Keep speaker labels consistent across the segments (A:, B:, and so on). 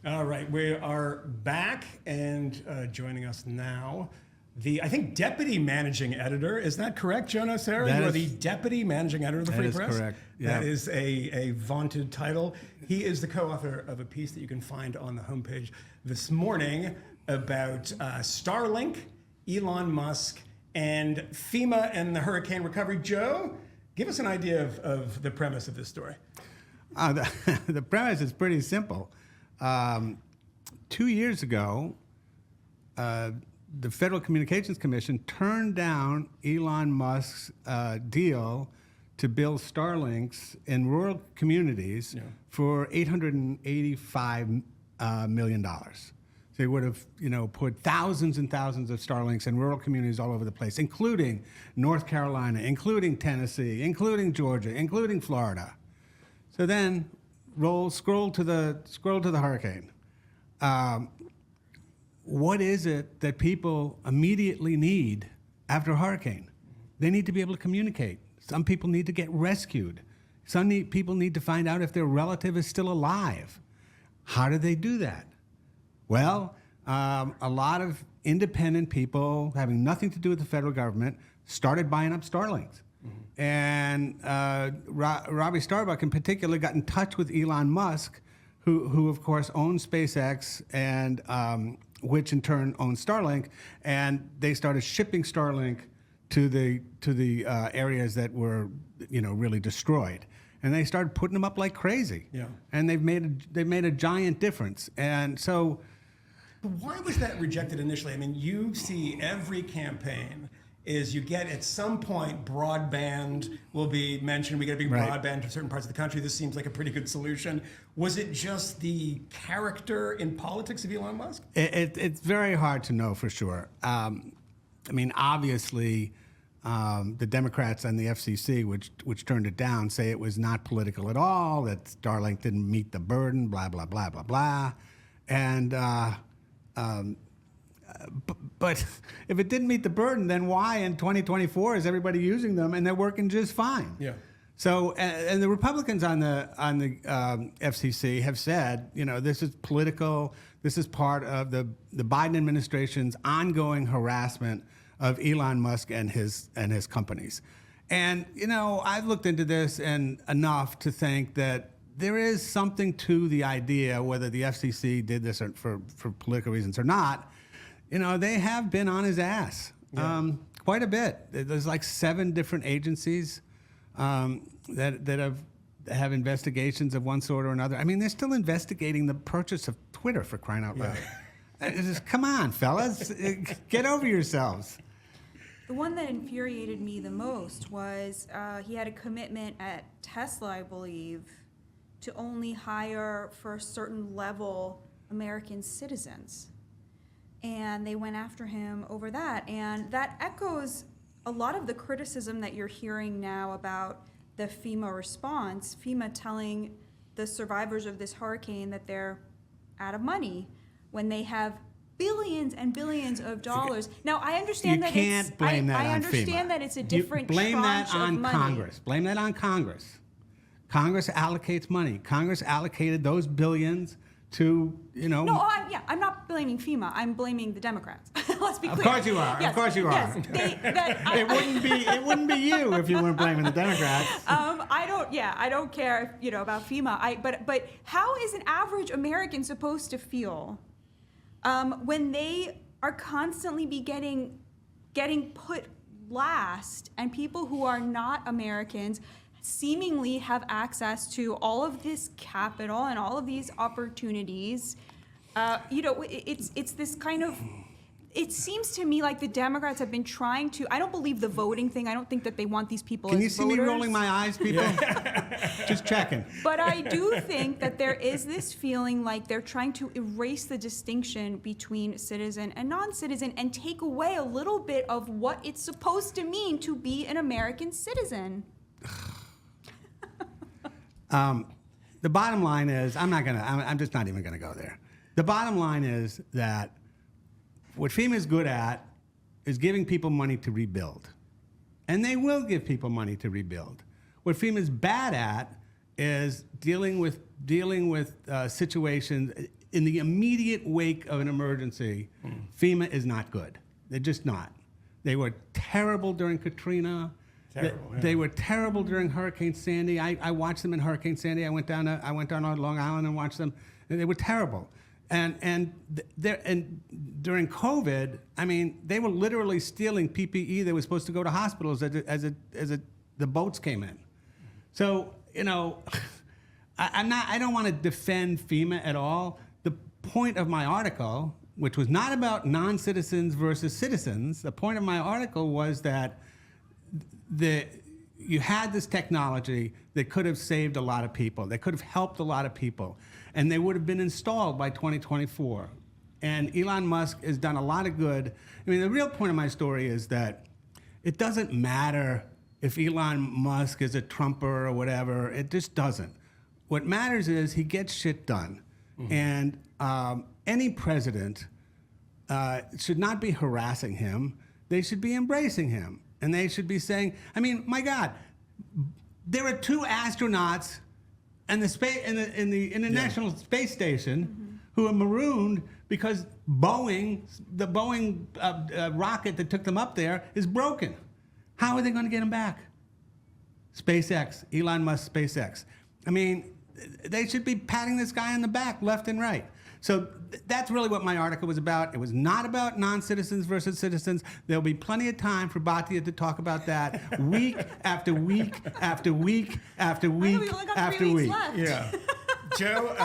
A: All right, we are back, and joining us now, I think, deputy managing editor. Is that correct, Joe Nocera? You are the deputy managing editor of the Free Press?
B: That is correct. Yeah.
A: That is a vaunted title. He is the co-author of a piece that you can find on the homepage this morning about Starlink, Elon Musk, and FEMA and the hurricane recovery. Joe, give us an idea of the premise of this story.
B: The premise is pretty simple. 2 years ago, the Federal Communications Commission turned down Elon Musk's deal to build Starlinks in rural communities for $885 million. They would have, put thousands and thousands of Starlinks in rural communities all over the place, including North Carolina, including Tennessee, including Georgia, including Florida. So then, scroll to the hurricane. What is it that people immediately need after a hurricane? They need to be able to communicate. Some people need to get rescued. Some people need to find out if their relative is still alive. How do they do that? Well, a lot of independent people having nothing to do with the federal government started buying up Starlinks. Mm-hmm. And Robbie Starbuck in particular got in touch with Elon Musk, who of course owns SpaceX, and which in turn owns Starlink, and they started shipping Starlink to the areas that were really destroyed, and they started putting them up like crazy. Yeah. And they've made a giant difference, and so.
A: But why was that rejected initially? I mean, you see every campaign is you get at some point broadband will be mentioned. We get a big broadband to certain parts of the country. This seems like a pretty good solution. Was it just the character in politics of Elon Musk?
B: It's very hard to know for sure. I mean, obviously, the Democrats and the FCC, which turned it down, say it was not political at all, that Starlink didn't meet the burden, blah, blah, blah, blah, blah. And but if it didn't meet the burden, then why in 2024 is everybody using them and they're working just fine?
A: Yeah.
B: So, and the Republicans on the FCC have said, this is political. This is part of the Biden administration's ongoing harassment of Elon Musk and his companies. And I've looked into this and enough to think that there is something to the idea, whether the FCC did this for political reasons or not. They have been on his ass quite a bit. There's like 7 different agencies that have investigations of one sort or another. I mean, they're still investigating the purchase of Twitter, for crying out loud. It's just, come on, fellas, get over yourselves.
C: The one that infuriated me the most was he had a commitment at Tesla, I believe, to only hire for a certain level American citizens. And they went after him over that. And that echoes a lot of the criticism that you're hearing now about the FEMA response, FEMA telling the survivors of this hurricane that they're out of money when they have billions and billions of dollars. Now, I understand that
B: can't blame that on FEMA.
C: I understand that it's a different tranche of money.
B: Blame that on Congress. Blame that on Congress. Congress allocates money. Congress allocated those billions to,
C: No, I'm not blaming FEMA. I'm blaming the Democrats. Let's be clear.
B: Of course you are.
C: Yes,
B: of course you are.
C: Yes,
B: it wouldn't be you if you weren't blaming the Democrats.
C: I don't care, about FEMA. But how is an average American supposed to feel when they are constantly getting put last, and people who are not Americans seemingly have access to all of this capital and all of these opportunities? It's this kind of, it seems to me like the Democrats have been trying to, I don't believe the voting thing. I don't think that they want these people as voters.
B: Can you see me rolling my eyes, people? Just checking.
C: But I do think that there is this feeling like they're trying to erase the distinction between citizen and non-citizen and take away a little bit of what it's supposed to mean to be an American citizen.
B: The bottom line is, I'm just not even gonna go there. The bottom line is that what FEMA is good at is giving people money to rebuild. And they will give people money to rebuild. What FEMA is bad at is dealing with situations. in the immediate wake of an emergency, FEMA is not good. They're just not. They were terrible during Katrina. They were terrible during Hurricane Sandy. I watched them in Hurricane Sandy. I went down on Long Island and watched them. They were terrible. And during COVID, I mean, they were literally stealing PPE that was supposed to go to hospitals as the boats came in. So, you know, I don't want to defend FEMA at all. The point of my article, which was not about non-citizens versus citizens, the point of my article was that you had this technology that could have saved a lot of people, that could have helped a lot of people, and they would have been installed by 2024. And Elon Musk has done a lot of good. I mean, the real point of my story is that it doesn't matter if Elon Musk is a Trumper or whatever. It just doesn't. What matters is he gets shit done. And any president should not be harassing him. They should be embracing him. And they should be saying, I mean, my God, there are 2 astronauts in the International Space Station who are marooned because the Boeing rocket that took them up there is broken. How are they going to get them back? SpaceX, Elon Musk, SpaceX. I mean, they should be patting this guy on the back left and right. So that's really what my article was about. It was not about non-citizens versus citizens. There'll be plenty of time for Batya to talk about that week after week after week after week after week.
A: Yeah. Joe,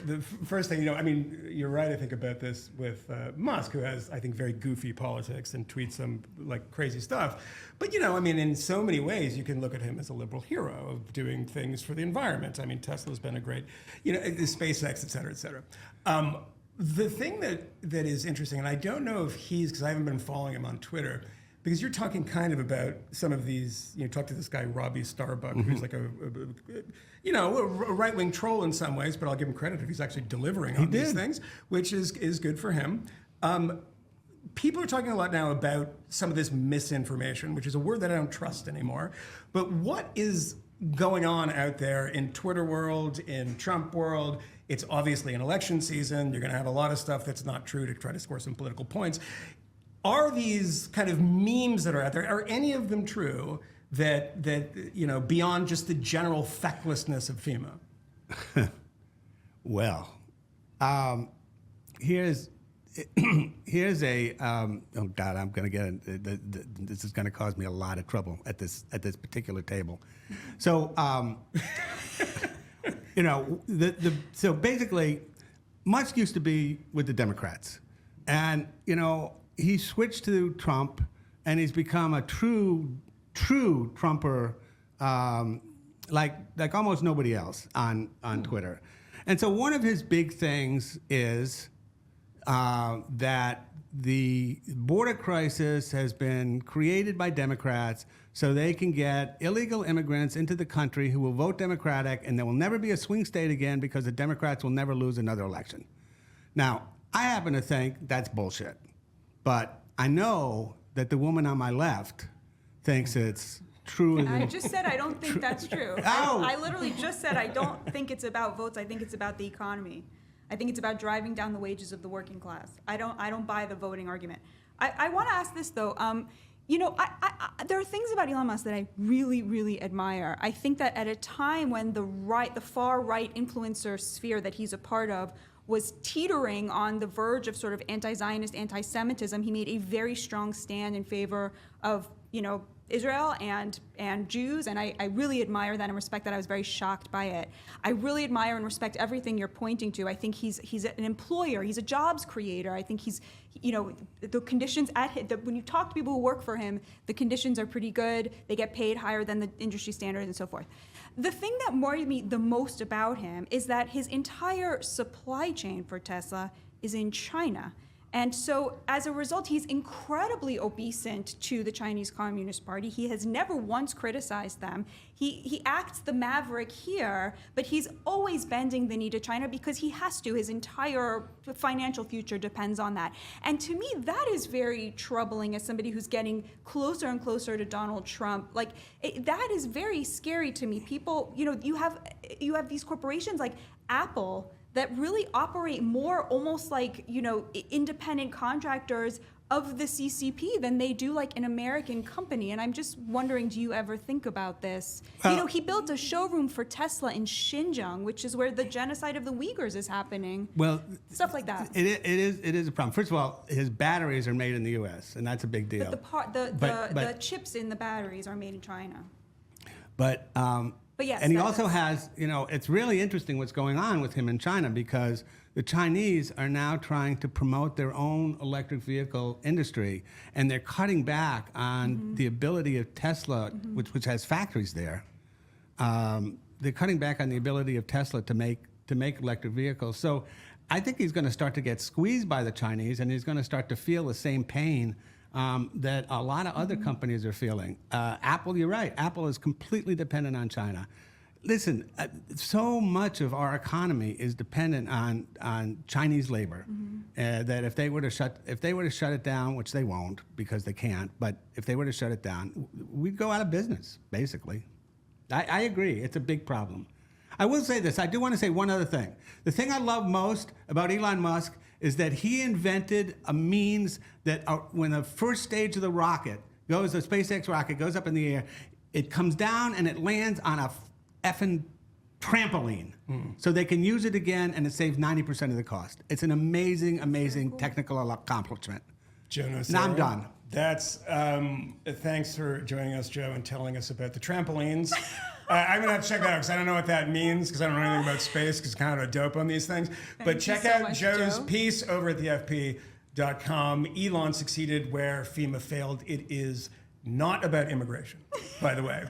A: the first thing, I mean, you're right, I think, about this with Musk, who has, I think, very goofy politics and tweets some like crazy stuff. But, I mean, in so many ways, you can look at him as a liberal hero of doing things for the environment. I mean, Tesla's been a great, SpaceX, et cetera, et cetera. The thing that is interesting, and I don't know if because I haven't been following him on Twitter, because you're talking kind of about some of these, talk to this guy, Robbie Starbuck, who's like a right-wing troll in some ways, but I'll give him credit if he's actually delivering on these things, which is good for him. People are talking a lot now about some of this misinformation, which is a word that I don't trust anymore. But what is going on out there in Twitter world, in Trump world? It's obviously an election season. You're going to have a lot of stuff that's not true to try to score some political points. Are these kind of memes that are out there, are any of them true that beyond just the general fecklessness of FEMA?
B: Well, here's a oh God, I'm going to get this is going to cause me a lot of trouble at this particular table. So so basically, Musk used to be with the Democrats, and he switched to Trump, and he's become a true Trumper, like almost nobody else on Twitter. And so one of his big things is that the border crisis has been created by Democrats so they can get illegal immigrants into the country who will vote Democratic, and there will never be a swing state again because the Democrats will never lose another election. Now, I happen to think that's bullshit. But I know that the woman on my left thinks it's true.
C: I just said I don't think that's true.
B: Oh.
C: I literally just said I don't think it's about votes. I think it's about the economy. I think it's about driving down the wages of the working class. I don't buy the voting argument. I want to ask this though. There are things about Elon Musk that I really, really admire. I think that at a time when the far right influencer sphere that he's a part of was teetering on the verge of sort of anti-Zionist, anti-Semitism, he made a very strong stand in favor of, Israel and Jews, and I really admire that and respect that. I was very shocked by it. I really admire and respect everything you're pointing to. I think he's an employer. He's a jobs creator. I think he's, the conditions when you talk to people who work for him, the conditions are pretty good. They get paid higher than the industry standards and so forth. The thing that worried me the most about him is that his entire supply chain for Tesla is in China. And so as a result, he's incredibly obeisant to the Chinese Communist Party. He has never once criticized them. He acts the maverick here, but he's always bending the knee to China because he has to. His entire financial future depends on that. And to me, that is very troubling as somebody who's getting closer and closer to Donald Trump. That is very scary to me. People, you have these corporations like Apple that really operate more almost like, independent contractors of the CCP than they do like an American company. And I'm just wondering, do you ever think about this? He built a showroom for Tesla in Xinjiang, which is where the genocide of the Uyghurs is happening.
B: Well,
C: stuff like that.
B: It is a problem. First of all, his batteries are made in the U.S., and that's a big deal.
C: But the chips in the batteries are made in China.
B: But
C: yes,
B: and he also has, it's really interesting what's going on with him in China, because the Chinese are now trying to promote their own electric vehicle industry, and they're cutting back on the ability of Tesla, which has factories there. They're cutting back on the ability of Tesla to make electric vehicles. So I think he's going to start to get squeezed by the Chinese, and he's going to start to feel the same pain that a lot of other companies are feeling. Apple, you're right. Apple is completely dependent on China. Listen, so much of our economy is dependent on Chinese labor. That if they were to shut it down, which they won't because they can't, but if they were to shut it down, we'd go out of business, basically. I agree. It's a big problem. I will say this. I do want to say one other thing. The thing I love most about Elon Musk is that he invented a means that when the first stage of the rocket goes, the SpaceX rocket goes up in the air, it comes down and it lands on a effing trampoline. So they can use it again, and it saves 90% of the cost. It's an amazing, amazing technical accomplishment.
A: Joe Nocera.
B: Now I'm done.
A: That's thanks for joining us, Joe, and telling us about the trampolines. I'm gonna have to check that out because I don't know what that means, because I don't know anything about space, because kind of a dope on these things. But check out Joe's piece over at thefp.com. Elon succeeded where FEMA failed. It is not about immigration, by the way.